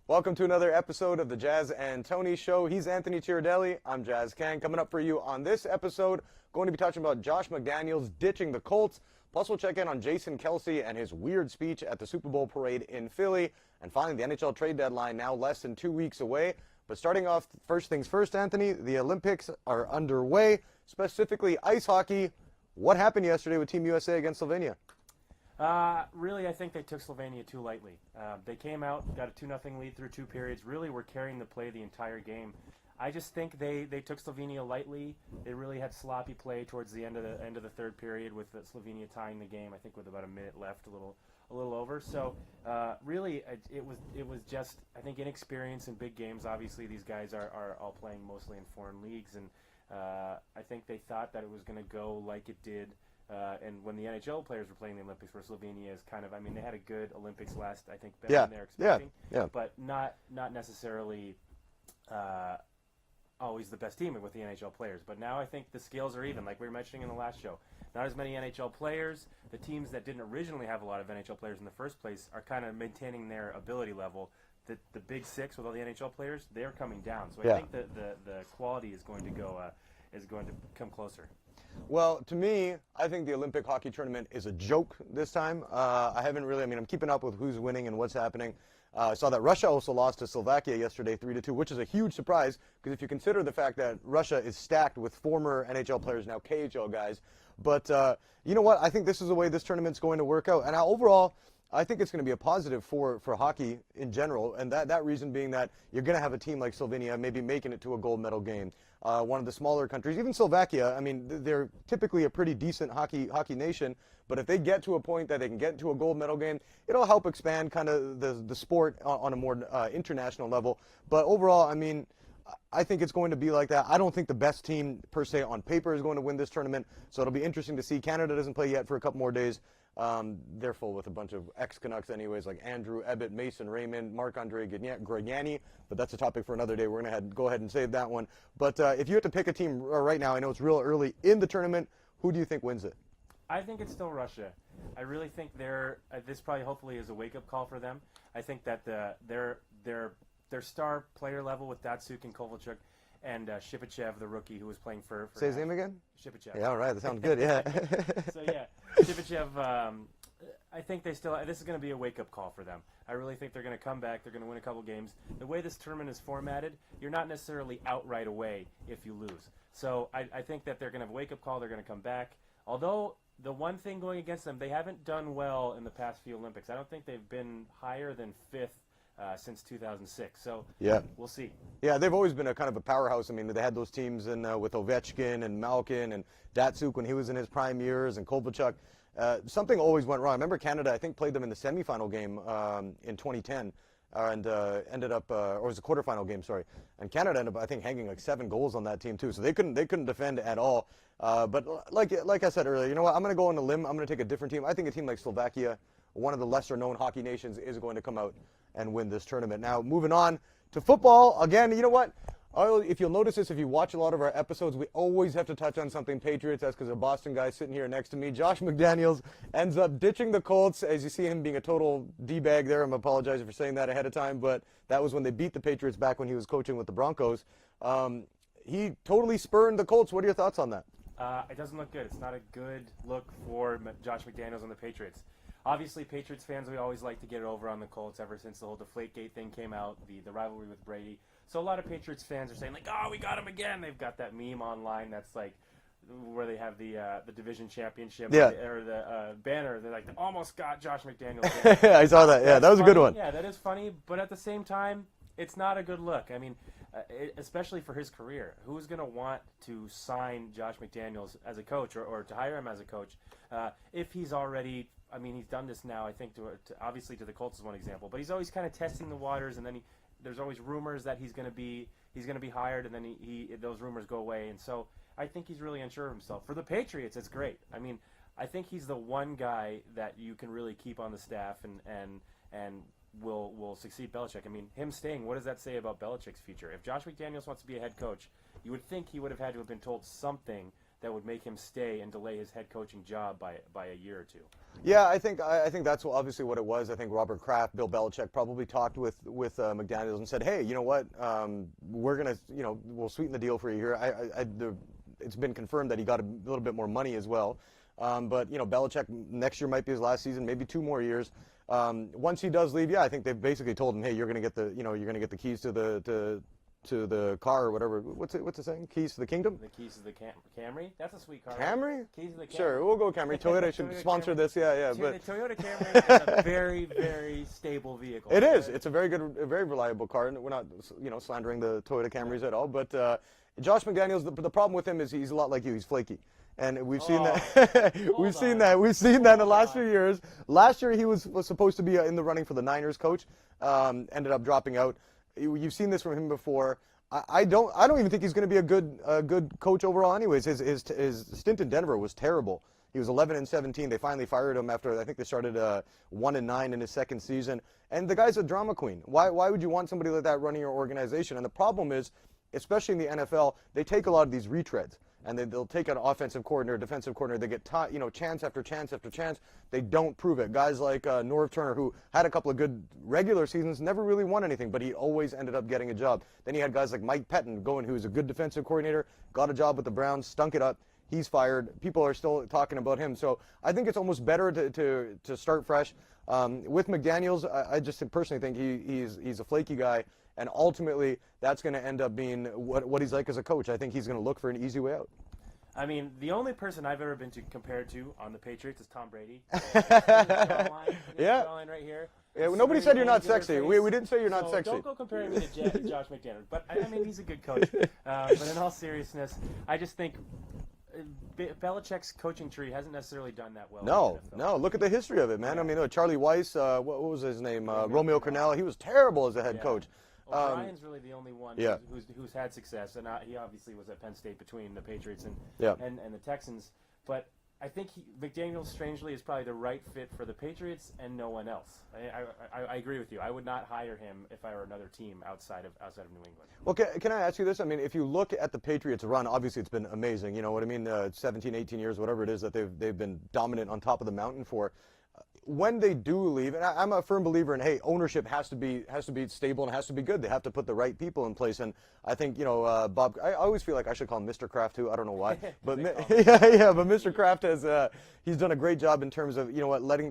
Welcome to another episode of the Jas and Tony Show. He's Anthony Chiridelli. I'm Jazz Kang. Coming up for you on this episode, going to be talking about Josh McDaniels ditching the Colts. Plus, we'll check in on Jason Kelce and his weird speech at the Super Bowl parade in Philly. And finally, the NHL trade deadline now less than 2 weeks away. But starting off, first things first, Anthony, the Olympics are underway, specifically ice hockey. What happened yesterday with Team USA against Slovenia? Really, I think they took Slovenia too lightly. They came out, got a 2-0 lead through 2 periods, really were carrying the play the entire game. I just think they took Slovenia lightly. They really had sloppy play towards the end of the third period with Slovenia tying the game, I think with about a minute left, a little over. So really, it was just, I think, inexperience in big games. Obviously, these guys are all playing mostly in foreign leagues, and I think they thought that it was going to go like it did. And when the NHL players were playing the Olympics, where Slovenia is kind of, I mean, they had a good Olympics last, I think, better than they're expecting, but not necessarily always the best team with the NHL players. But now I think the scales are even, like we were mentioning in the last show. Not as many NHL players. The teams that didn't originally have a lot of NHL players in the first place are kind of maintaining their ability level. The big six with all the NHL players, they're coming down. So I think the quality is going to come closer. Well, to me, I think the Olympic hockey tournament is a joke this time. I'm keeping up with who's winning and what's happening. I saw that Russia also lost to Slovakia yesterday 3-2, which is a huge surprise because if you consider the fact that Russia is stacked with former NHL players, now KHL guys. But you know what? I think this is the way this tournament's going to work out. And overall, I think it's going to be a positive for hockey in general, and that reason being that you're going to have a team like Slovenia maybe making it to a gold medal game. One of the smaller countries, even Slovakia, I mean, they're typically a pretty decent hockey nation, but if they get to a point that they can get to a gold medal game, it'll help expand kind of the sport on a more international level. But overall, I mean, I think it's going to be like that. I don't think the best team, per se, on paper is going to win this tournament, so it'll be interesting to see. Canada doesn't play yet for a couple more days. They're full with a bunch of ex-Canucks anyways, like Andrew Ebbett, Mason Raymond, Marc-Andre Grignani, but that's a topic for another day. We're going to go ahead and save that one. But if you had to pick a team right now, I know it's real early in the tournament, who do you think wins it? I think it's still Russia. I really think this probably hopefully is a wake-up call for them. I think that their star player level with Datsuk and Kovalchuk and Shipachev, the rookie who was playing for Say his name again? Shipachev. Yeah, all right. That sounds good, yeah. So, yeah, Shipachev, I think this is going to be a wake-up call for them. I really think they're going to come back. They're going to win a couple games. The way this tournament is formatted, you're not necessarily out right away if you lose. So I think that they're going to have a wake-up call. They're going to come back. Although the one thing going against them, they haven't done well in the past few Olympics. I don't think they've been higher than 5th since 2006. So we'll see. Yeah, they've always been a kind of a powerhouse. I mean, they had those teams with Ovechkin and Malkin and Datsuk when he was in his prime years and Kovalchuk. Something always went wrong. I remember Canada, I think, played them in the semifinal game in 2010 and ended up, or it was a quarterfinal game, sorry. And Canada ended up, I think, hanging like 7 goals on that team too. So they couldn't defend at all. But like I said earlier, you know what? I'm going to go on a limb. I'm going to take a different team. I think a team like Slovakia, one of the lesser-known hockey nations, is going to come out and win this tournament. Now, moving on to football. Again, you know what? If you'll notice this, if you watch a lot of our episodes, we always have to touch on something Patriots. That's because a Boston guy sitting here next to me. Josh McDaniels ends up ditching the Colts. As you see him being a total D-bag there. I'm apologizing for saying that ahead of time, but that was when they beat the Patriots back when he was coaching with the Broncos. He totally spurned the Colts. What are your thoughts on that? It doesn't look good. It's not a good look for Josh McDaniels and the Patriots. Obviously, Patriots fans, we always like to get it over on the Colts ever since the whole Deflategate thing came out, the rivalry with Brady. So a lot of Patriots fans are saying, like, oh, we got him again. They've got that meme online that's like where they have the division championship or the banner. They're like, they almost got Josh McDaniels. I saw that. Yeah, that was funny. A good one. Yeah, that is funny. But at the same time, it's not a good look. I mean, especially for his career. Who's going to want to sign Josh McDaniels as a coach or to hire him as a coach if he's already – I mean, he's done this now, I think, obviously to the Colts is one example. But he's always kind of testing the waters, and then there's always rumors that he's going to be hired, and then those rumors go away. And so I think he's really unsure of himself. For the Patriots, it's great. I mean, I think he's the one guy that you can really keep on the staff and will succeed Belichick. I mean, him staying, what does that say about Belichick's future? If Josh McDaniels wants to be a head coach, you would think he would have had to have been told something that would make him stay and delay his head coaching job by a year or two. Yeah, I think that's obviously what it was. I think Robert Kraft, Bill Belichick probably talked with McDaniels and said, hey, you know what, we're gonna, we'll sweeten the deal for you here. It's been confirmed that he got a little bit more money as well. But Belichick next year might be his last season, maybe 2 more years. Once he does leave, yeah, I think they've basically told him, hey, you're gonna get the keys to the car or whatever. What's it saying? Keys to the kingdom? The keys to the Camry? That's a sweet car. Camry? Right? Keys to the Camry. Sure, we'll go Camry. Toyota should sponsor Camry. this. Yeah. But the Toyota Camry is a very, very stable vehicle. It is. It's a very reliable car, and we're not, slandering the Toyota Camrys at all. But Josh McDaniels, the problem with him is he's a lot like you. He's flaky. And we've seen that. We've seen that in the last few years. Last year he was supposed to be in the running for the Niners coach. Ended up dropping out. You've seen this from him before. I don't even think he's going to be a good coach overall. Anyways, his stint in Denver was terrible. He was 11-17. They finally fired him after I think they started 1-9 in his second season. And the guy's a drama queen. Why would you want somebody like that running your organization? And the problem is, especially in the NFL, they take a lot of these retreads. And they'll take an offensive coordinator, defensive coordinator. They get chance after chance after chance. They don't prove it. Guys like Norv Turner, who had a couple of good regular seasons, never really won anything, but he always ended up getting a job. Then you had guys like Mike Pettin going, who's a good defensive coordinator, got a job with the Browns, stunk it up. He's fired. People are still talking about him. So I think it's almost better to start fresh. With McDaniels, I just personally think he's a flaky guy. And ultimately, that's going to end up being what he's like as a coach. I think he's going to look for an easy way out. I mean, the only person I've ever been compared to on the Patriots is Tom Brady. Yeah. Right here. Yeah, nobody said you're not sexy. We didn't say you're not sexy. Don't go comparing me to Josh McDaniels. But, I mean, he's a good coach. But in all seriousness, I just think Belichick's coaching tree hasn't necessarily done that well. No. Look at the history of it, man. Yeah. I mean, Charlie Weiss, what was his name? Romeo Cornell. He was terrible as a head coach. Well, Ryan's really the only one who's had success, and he obviously was at Penn State between the Patriots and the Texans. But I think McDaniels, strangely, is probably the right fit for the Patriots and no one else. I agree with you. I would not hire him if I were another team outside of New England. Well, can I ask you this? I mean, if you look at the Patriots' run, obviously it's been amazing. You know what I mean? 17, 18 years, whatever it is that they've been dominant on top of the mountain for. When they do leave, and I'm a firm believer in, hey, ownership has to be stable and has to be good. They have to put the right people in place. And I think, Bob, I always feel like I should call him Mr. Kraft too. I don't know why, but but Mr. Kraft he's done a great job in terms of,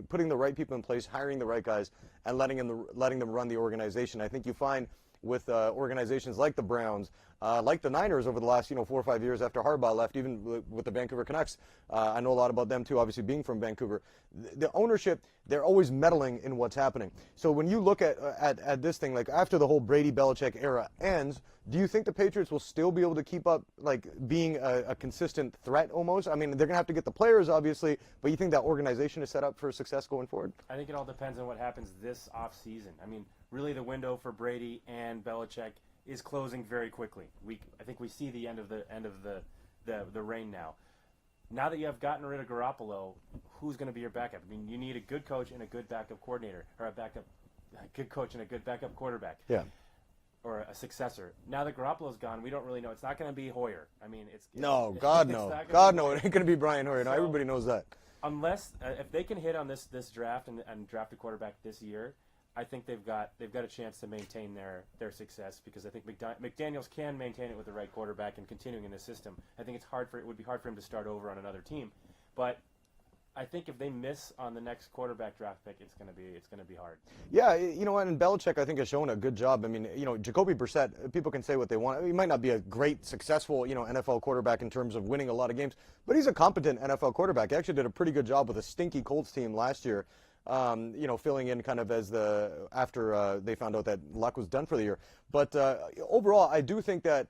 putting the right people in place, hiring the right guys, and letting them run the organization. I think you find with organizations like the Browns, like the Niners over the last 4 or 5 years after Harbaugh left, even with the Vancouver Canucks. I know a lot about them too, obviously being from Vancouver. The ownership, they're always meddling in what's happening. So when you look at this thing, like after the whole Brady-Belichick era ends, do you think the Patriots will still be able to keep up, like being a consistent threat almost? I mean, they're going to have to get the players, obviously, but you think that organization is set up for success going forward? I think it all depends on what happens this offseason. I mean, really the window for Brady and Belichick is closing very quickly. I think we see the end of the reign now. Now that you have gotten rid of Garoppolo, who's going to be your backup? I mean, you need a good coach and a good backup coordinator, or a good coach and a good backup quarterback. Yeah. Or a successor. Now that Garoppolo's gone, we don't really know. It's not going to be Hoyer. I mean, God no, it ain't going to be Brian Hoyer. No, everybody knows that. Unless if they can hit on this draft and draft a quarterback this year, I think they've got a chance to maintain their success, because I think McDaniels can maintain it with the right quarterback and continuing in the system. I think it would be hard for him to start over on another team, but I think if they miss on the next quarterback draft pick, it's going to be hard. Yeah, and Belichick I think has shown a good job. I mean, Jacoby Brissett, people can say what they want. He might not be a great, successful, NFL quarterback in terms of winning a lot of games, but he's a competent NFL quarterback. He actually did a pretty good job with a stinky Colts team last year. Filling in kind of after they found out that Luck was done for the year. But overall, I do think that,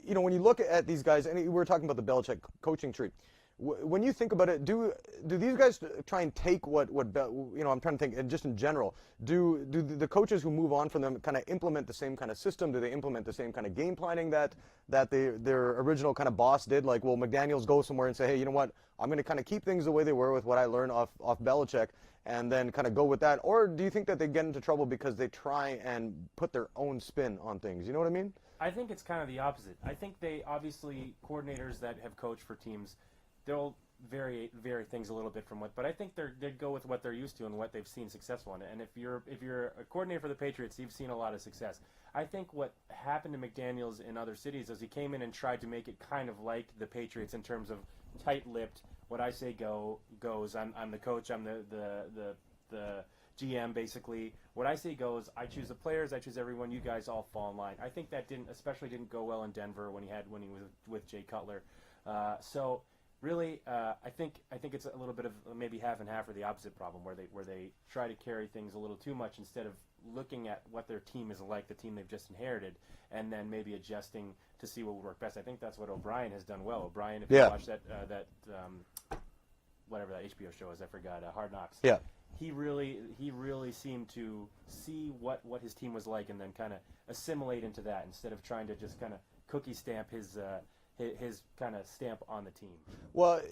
when you look at these guys, and we were talking about the Belichick coaching tree, when you think about it, do these guys try and take I'm trying to think, and just in general, do the coaches who move on from them kind of implement the same kind of system? Do they implement the same kind of game planning that their original kind of boss did? Like, will McDaniels go somewhere and say, hey, you know what, I'm going to kind of keep things the way they were with what I learned off Belichick, and then kind of go with that? Or do you think that they get into trouble because they try and put their own spin on things? You know what I mean? I think it's kind of the opposite. I think coordinators that have coached for teams, they'll vary things a little bit from what, but I think they'd go with what they're used to and what they've seen successful in it. And if you're a coordinator for the Patriots, you've seen a lot of success. I think what happened to McDaniels in other cities is he came in and tried to make it kind of like the Patriots in terms of tight-lipped. What I say goes. I'm the coach. I'm the GM basically. What I say goes. I choose the players. I choose everyone. You guys all fall in line. I think that didn't go well in Denver when he was with Jay Cutler. So. Really, I think it's a little bit of maybe half and half, or the opposite problem, where they try to carry things a little too much instead of looking at what their team is like, the team they've just inherited, and then maybe adjusting to see what would work best. I think that's what O'Brien has done well. O'Brien, if you watch that whatever that HBO show is, I forgot, Hard Knocks. Yeah. He really seemed to see what his team was like and then kind of assimilate into that instead of trying to just kind of cookie stamp his kind of stamp on the team. Well,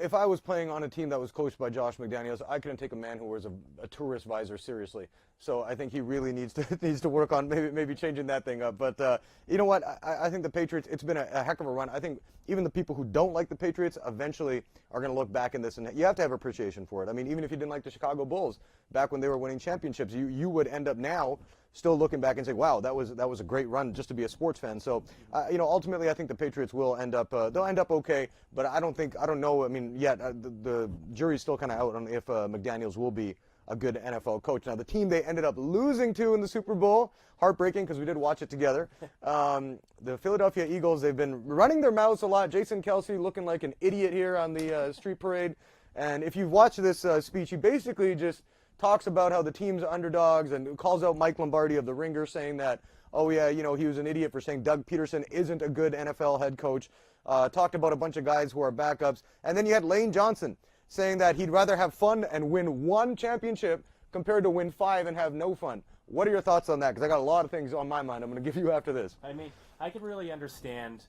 if I was playing on a team that was coached by Josh McDaniels, I couldn't take a man who wears a tourist visor seriously. So I think he really needs to work on maybe changing that thing up. But you know what? I think the Patriots, it's been a heck of a run. I think even the people who don't like the Patriots eventually are going to look back in this, and you have to have appreciation for it. I mean, even if you didn't like the Chicago Bulls back when they were winning championships, you would end up now still looking back and say, wow, that was a great run just to be a sports fan. So, ultimately, I think the Patriots will end up, they'll end up okay, but I don't know, I mean, yet the jury's still kind of out on if McDaniels will be a good NFL coach. Now, the team they ended up losing to in the Super Bowl, heartbreaking because we did watch it together, the Philadelphia Eagles, they've been running their mouths a lot. Jason Kelce looking like an idiot here on the street parade. And if you've watched this speech, he basically just talks about how the team's underdogs and calls out Mike Lombardi of the Ringer, saying that, oh yeah, he was an idiot for saying Doug Peterson isn't a good NFL head coach. Talked about a bunch of guys who are backups. And then you had Lane Johnson saying that he'd rather have fun and win one championship compared to win 5 and have no fun. What are your thoughts on that? Because I got a lot of things on my mind I'm going to give you after this. I mean, I can really understand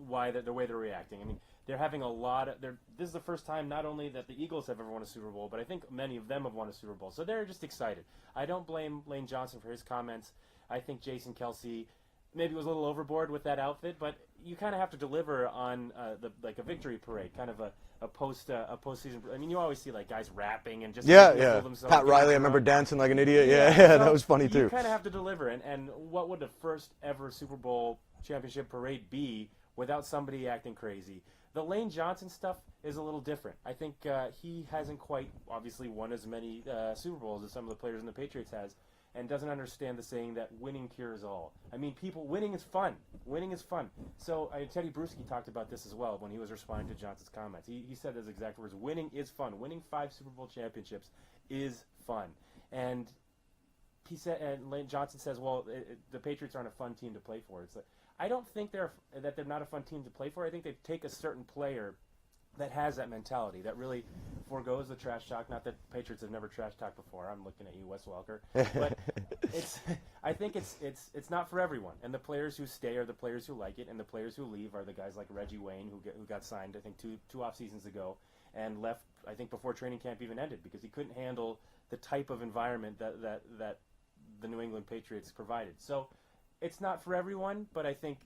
why the way they're reacting. I mean, they're having a lot of. This is the first time not only that the Eagles have ever won a Super Bowl, but I think many of them have won a Super Bowl. So they're just excited. I don't blame Lane Johnson for his comments. I think Jason Kelce maybe was a little overboard with that outfit, but you kind of have to deliver on a victory parade, kind of a postseason. I mean, you always see like guys rapping and just themselves. Pat Riley, I remember dancing like an idiot. Yeah, so that was funny too. You kind of have to deliver, and what would the first ever Super Bowl championship parade be without somebody acting crazy? The Lane Johnson stuff is a little different. I think he hasn't quite, obviously, won as many Super Bowls as some of the players in the Patriots has, and doesn't understand the saying that winning cures all. I mean, winning is fun. Winning is fun. So Teddy Bruschi talked about this as well when he was responding to Johnson's comments. He said his exact words, winning is fun. Winning 5 Super Bowl championships is fun. And he said, and Lane Johnson says, well, the Patriots aren't a fun team to play for. It's like, I don't think they're not a fun team to play for. I think they take a certain player that has that mentality, that really forgoes the trash talk. Not that Patriots have never trash talked before. I'm looking at you, Wes Welker. But I think it's not for everyone. And the players who stay are the players who like it, and the players who leave are the guys like Reggie Wayne, who got signed, I think, two off seasons ago, and left, I think, before training camp even ended because he couldn't handle the type of environment that the New England Patriots provided. So it's not for everyone, but I think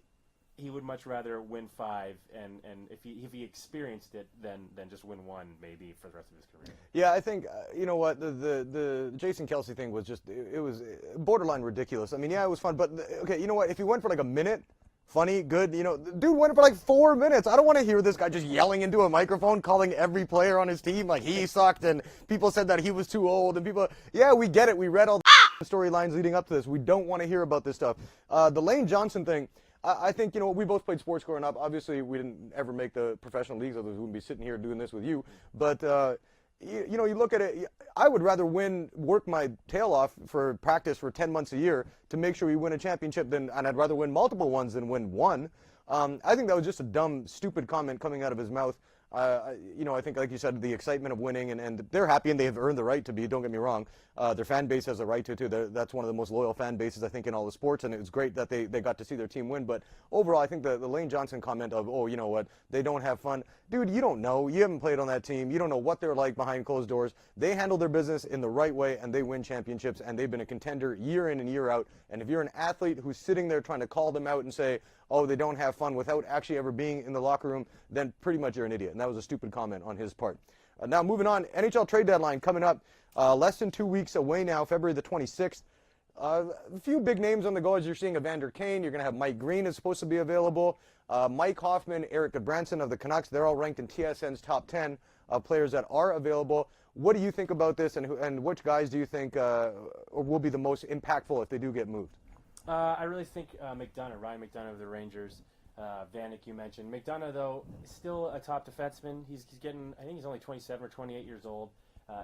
he would much rather win 5, and if he experienced it, than just win 1 maybe for the rest of his career. Yeah, I think you know what, the Jason Kelce thing was just it was borderline ridiculous. I mean, yeah, it was fun, but okay, you know what? If he went for like a minute, funny, good, dude went for like 4 minutes. I don't want to hear this guy just yelling into a microphone, calling every player on his team like he sucked, and people said that he was too old, and people, yeah, we get it. We read all the storylines leading up to this. We don't want to hear about this stuff. The Lane Johnson thing. I think, we both played sports growing up. Obviously, we didn't ever make the professional leagues, otherwise we wouldn't be sitting here doing this with you. But, you look at it, I would rather work my tail off for practice for 10 months a year to make sure we win a championship, and I'd rather win multiple ones than win one. I think that was just a dumb, stupid comment coming out of his mouth. I think, like you said, the excitement of winning, and they're happy, and they have earned the right to be, don't get me wrong. Their fan base has a right to, too. That's one of the most loyal fan bases, I think, in all the sports, and it was great that they got to see their team win. But overall, I think the Lane Johnson comment of, oh, you know what, they don't have fun. Dude, you don't know. You haven't played on that team. You don't know what they're like behind closed doors. They handle their business in the right way, and they win championships, and they've been a contender year in and year out. And if you're an athlete who's sitting there trying to call them out and say, oh, they don't have fun without actually ever being in the locker room, then pretty much you're an idiot. And that was a stupid comment on his part. Now moving on, NHL trade deadline coming up less than 2 weeks away now, February the 26th. A few big names on the go as you're seeing Evander Kane. You're going to have Mike Green is supposed to be available. Mike Hoffman, Erik Goodbranson of the Canucks, they're all ranked in TSN's top 10 players that are available. What do you think about this, and which guys do you think will be the most impactful if they do get moved? I really think Ryan McDonough of the Rangers. Vanek, you mentioned. McDonough, though, is still a top defenseman. He's getting, I think he's only 27 or 28 years old.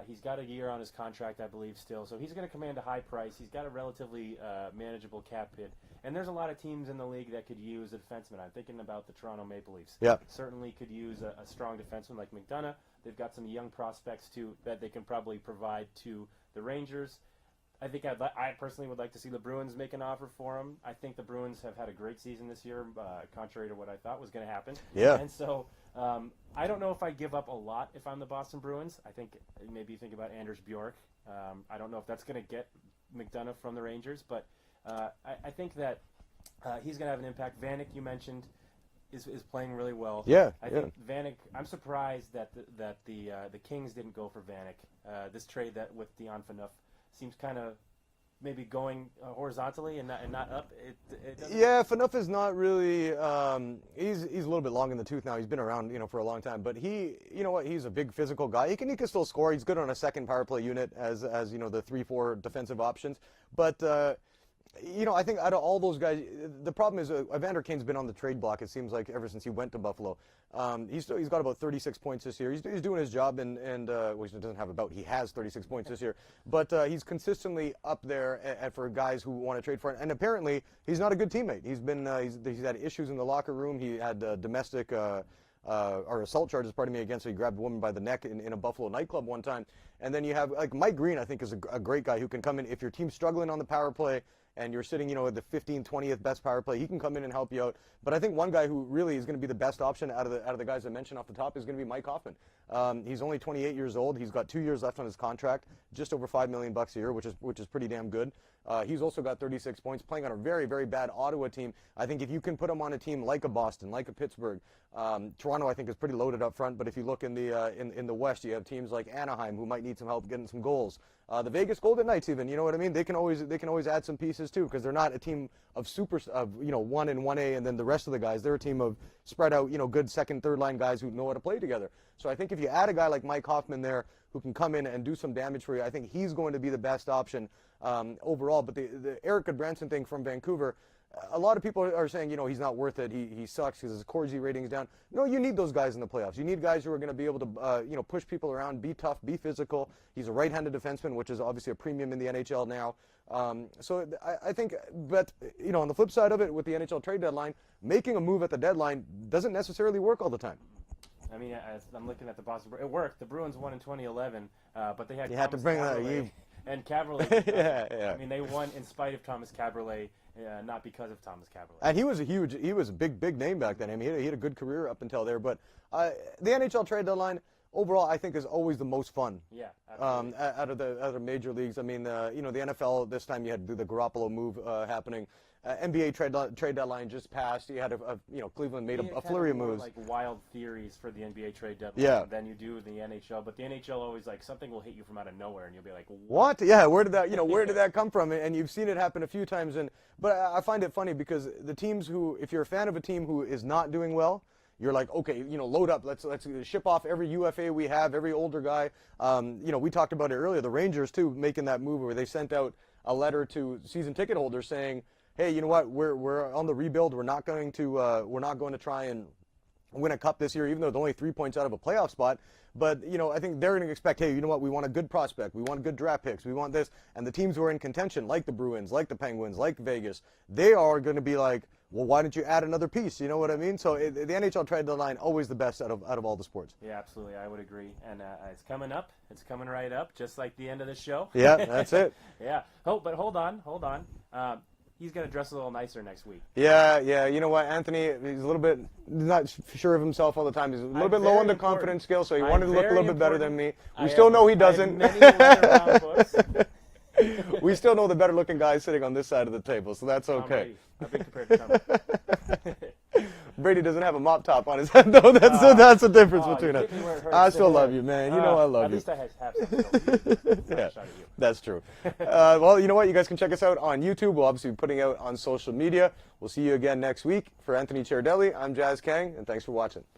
He's got a year on his contract, I believe, still. So he's going to command a high price. He's got a relatively manageable cap hit. And there's a lot of teams in the league that could use a defenseman. I'm thinking about the Toronto Maple Leafs. Yeah. Certainly could use a strong defenseman like McDonough. They've got some young prospects, too, that they can probably provide to the Rangers. I think I personally would like to see the Bruins make an offer for him. I think the Bruins have had a great season this year, contrary to what I thought was going to happen. Yeah. And so I don't know if I give up a lot if I'm the Boston Bruins. I think maybe you think about Anders Bjork. I don't know if that's going to get McDonough from the Rangers, but I think that he's going to have an impact. Vanek, you mentioned, is playing really well. Yeah. I think Vanek. I'm surprised that the Kings didn't go for Vanek. This trade that with Dion Phaneuf seems kind of maybe going horizontally and not up. Yeah, Phaneuf is not really. He's a little bit long in the tooth now. He's been around for a long time, but he's a big physical guy. He can still score. He's good on a second power play unit as the 3-4 defensive options, but. I think out of all those guys, the problem is Evander Kane's been on the trade block, it seems like, ever since he went to Buffalo. He's got about 36 points this year. He's doing his job, and which he doesn't have he has 36 points this year. But he's consistently up there for guys who want to trade for him. And apparently, he's not a good teammate. He's had issues in the locker room. He had domestic or assault charges, against him. He grabbed a woman by the neck in a Buffalo nightclub one time. And then you have, like, Mike Green, I think, is a great guy who can come in if your team's struggling on the power play and you're sitting, at the 15th, 20th best power play. He can come in and help you out. But I think one guy who really is going to be the best option out of the guys I mentioned off the top is going to be Mike Hoffman. He's only 28 years old. He's got 2 years left on his contract, just over $5 million a year, which is pretty damn good. He's also got 36 points, playing on a very, very bad Ottawa team. I think if you can put him on a team like a Boston, like a Pittsburgh, Toronto I think is pretty loaded up front. But if you look in the West, you have teams like Anaheim who might need some help getting some goals. The Vegas Golden Knights, even, you know what I mean? They can always add some pieces too, because they're not a team of one and 1A and then the rest of the guys. They're a team of spread out, good second, third line guys who know how to play together. So I think if you add a guy like Mike Hoffman there who can come in and do some damage for you, I think he's going to be the best option overall. But the Erik Goodbranson thing from Vancouver, a lot of people are saying, he's not worth it. He sucks because his Corsi rating's down. No, you need those guys in the playoffs. You need guys who are going to be able to, push people around, be tough, be physical. He's a right-handed defenseman, which is obviously a premium in the NHL now. So I think, but, on the flip side of it, with the NHL trade deadline, making a move at the deadline doesn't necessarily work all the time. I mean, I'm looking at the Boston. It worked. The Bruins won in 2011, but they had you had to bring that. And Cabriolet. Yeah. I mean, they won in spite of Thomas Cabriolet, not because of Thomas Cabriolet. And he was a big name back then. I mean, he had a good career up until there. But the NHL trade deadline overall, I think, is always the most fun. Yeah, absolutely. Out of the major leagues. I mean, the NFL this time you had the Garoppolo move happening. NBA trade deadline just passed. You had Cleveland made a flurry of moves. Like wild theories for the NBA trade deadline than you do in the NHL. But the NHL always something will hit you from out of nowhere, and you'll be like, what? Yeah, where did that come from? And you've seen it happen a few times. But I find it funny because the teams if you're a fan of a team who is not doing well, you're like, okay, load up. Let's ship off every UFA we have, every older guy. We talked about it earlier. The Rangers too, making that move where they sent out a letter to season ticket holders saying, hey, you know what? We're on the rebuild. We're not going to try and win a cup this year, even though it's only 3 points out of a playoff spot. But I think they're going to expect, hey, you know what? We want a good prospect. We want good draft picks. We want this. And the teams who are in contention, like the Bruins, like the Penguins, like Vegas, they are going to be like, well, why don't you add another piece? You know what I mean? So the NHL trade deadline always the best out of all the sports. Yeah, absolutely. I would agree. And it's coming up. It's coming right up, just like the end of the show. Yeah, that's it. Yeah. Oh, but hold on. He's going to dress a little nicer next week. Yeah. You know what, Anthony, he's a little bit not sure of himself all the time. He's a little bit low on the confidence scale, so he wanted to look a little bit better than me. We still know he doesn't. We still know the better looking guy sitting on this side of the table, so that's okay. I've been compared to Tom. Brady doesn't have a mop top on his head, though. That's the difference between us. I still love you, man. You know I love you. At least I have some. Yeah, that's true. Well, you know what? You guys can check us out on YouTube. We'll obviously be putting out on social media. We'll see you again next week. For Anthony Cerdelli, I'm Jas Kang, and thanks for watching.